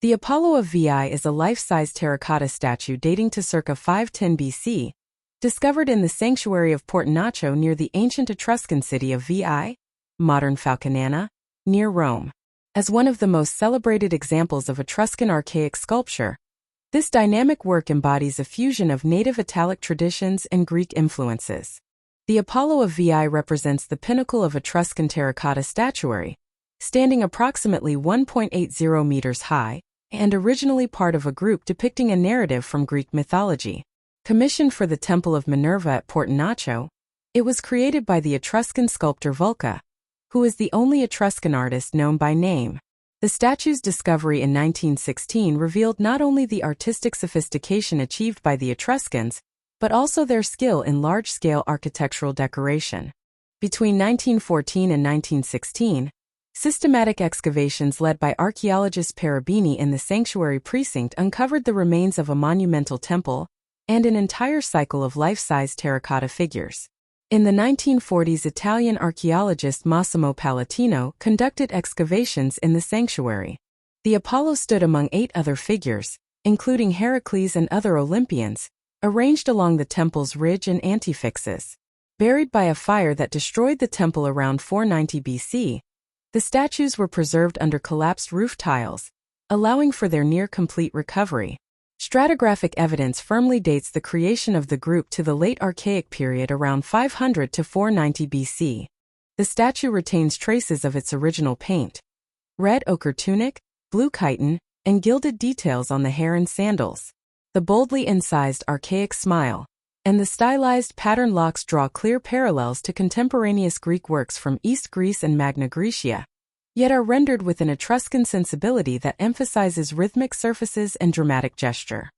The Apollo of Veii is a life-size terracotta statue dating to circa 510 BC, discovered in the sanctuary of Portinaccio near the ancient Etruscan city of Veii, modern Falconana, near Rome. As one of the most celebrated examples of Etruscan archaic sculpture, this dynamic work embodies a fusion of native Italic traditions and Greek influences. The Apollo of Veii represents the pinnacle of Etruscan terracotta statuary, standing approximately 1.80 meters high, and originally part of a group depicting a narrative from Greek mythology. Commissioned for the Temple of Minerva at Portinaccio, it was created by the Etruscan sculptor Vulca, who is the only Etruscan artist known by name. The statue's discovery in 1916 revealed not only the artistic sophistication achieved by the Etruscans, but also their skill in large-scale architectural decoration. Between 1914 and 1916, systematic excavations led by archaeologist Perabini in the sanctuary precinct uncovered the remains of a monumental temple and an entire cycle of life-size terracotta figures. In the 1940s, Italian archaeologist Massimo Palatino conducted excavations in the sanctuary. The Apollo stood among 8 other figures, including Heracles and other Olympians, arranged along the temple's ridge and antefixes. Buried by a fire that destroyed the temple around 490 BC, the statues were preserved under collapsed roof tiles, allowing for their near-complete recovery. Stratigraphic evidence firmly dates the creation of the group to the late Archaic period around 500 to 490 BC. The statue retains traces of its original paint: red ochre tunic, blue chiton, and gilded details on the hair and sandals. The boldly incised archaic smile and the stylized pattern locks draw clear parallels to contemporaneous Greek works from East Greece and Magna Graecia, yet are rendered with an Etruscan sensibility that emphasizes rhythmic surfaces and dramatic gesture.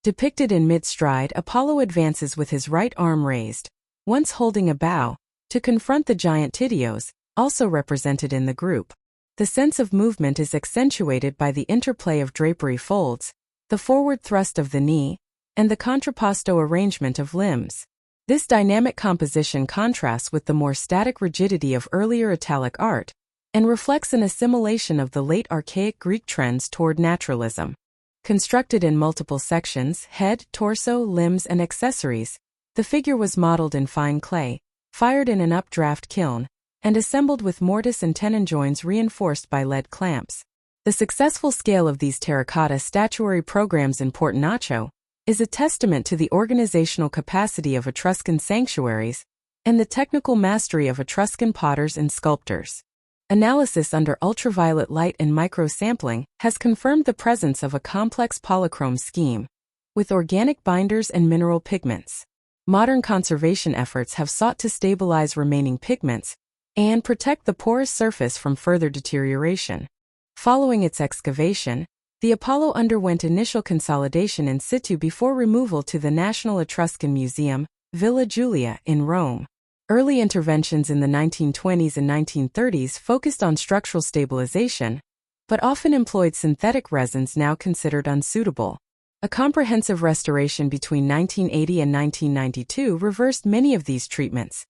Depicted in mid-stride, Apollo advances with his right arm raised, once holding a bow, to confront the giant Tityos, also represented in the group. The sense of movement is accentuated by the interplay of drapery folds, the forward thrust of the knee, and the contrapposto arrangement of limbs. This dynamic composition contrasts with the more static rigidity of earlier Italic art, and reflects an assimilation of the late archaic Greek trends toward naturalism. Constructed in multiple sections, head, torso, limbs, and accessories, the figure was modeled in fine clay, fired in an updraft kiln, and assembled with mortise and tenon joins reinforced by lead clamps. The successful scale of these terracotta statuary programs in Portinaccio is a testament to the organizational capacity of Etruscan sanctuaries and the technical mastery of Etruscan potters and sculptors. Analysis under ultraviolet light and microsampling has confirmed the presence of a complex polychrome scheme, with organic binders and mineral pigments. Modern conservation efforts have sought to stabilize remaining pigments and protect the porous surface from further deterioration. Following its excavation, the Apollo underwent initial consolidation in situ before removal to the National Etruscan Museum, Villa Giulia, in Rome. Early interventions in the 1920s and 1930s focused on structural stabilization, but often employed synthetic resins now considered unsuitable. A comprehensive restoration between 1980 and 1992 reversed many of these treatments.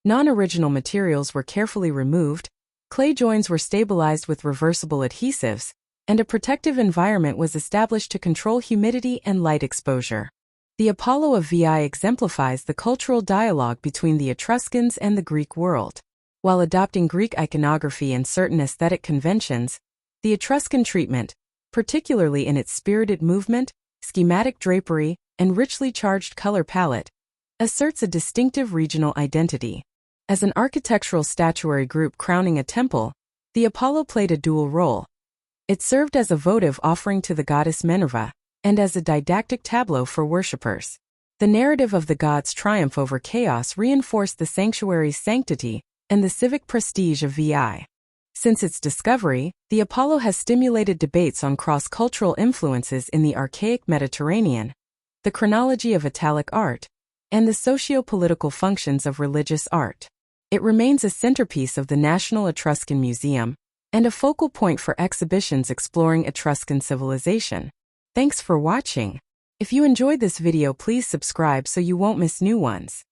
Non-original materials were carefully removed, clay joins were stabilized with reversible adhesives, and a protective environment was established to control humidity and light exposure. The Apollo of Veii exemplifies the cultural dialogue between the Etruscans and the Greek world. While adopting Greek iconography and certain aesthetic conventions, the Etruscan treatment, particularly in its spirited movement, schematic drapery, and richly charged color palette, asserts a distinctive regional identity. As an architectural statuary group crowning a temple, the Apollo played a dual role. It served as a votive offering to the goddess Minerva, and as a didactic tableau for worshippers. The narrative of the gods' triumph over chaos reinforced the sanctuary's sanctity and the civic prestige of Veii. Since its discovery, the Apollo has stimulated debates on cross-cultural influences in the archaic Mediterranean, the chronology of Italic art, and the socio-political functions of religious art. It remains a centerpiece of the National Etruscan Museum, and a focal point for exhibitions exploring Etruscan civilization. Thanks for watching. If you enjoyed this video, please subscribe so you won't miss new ones.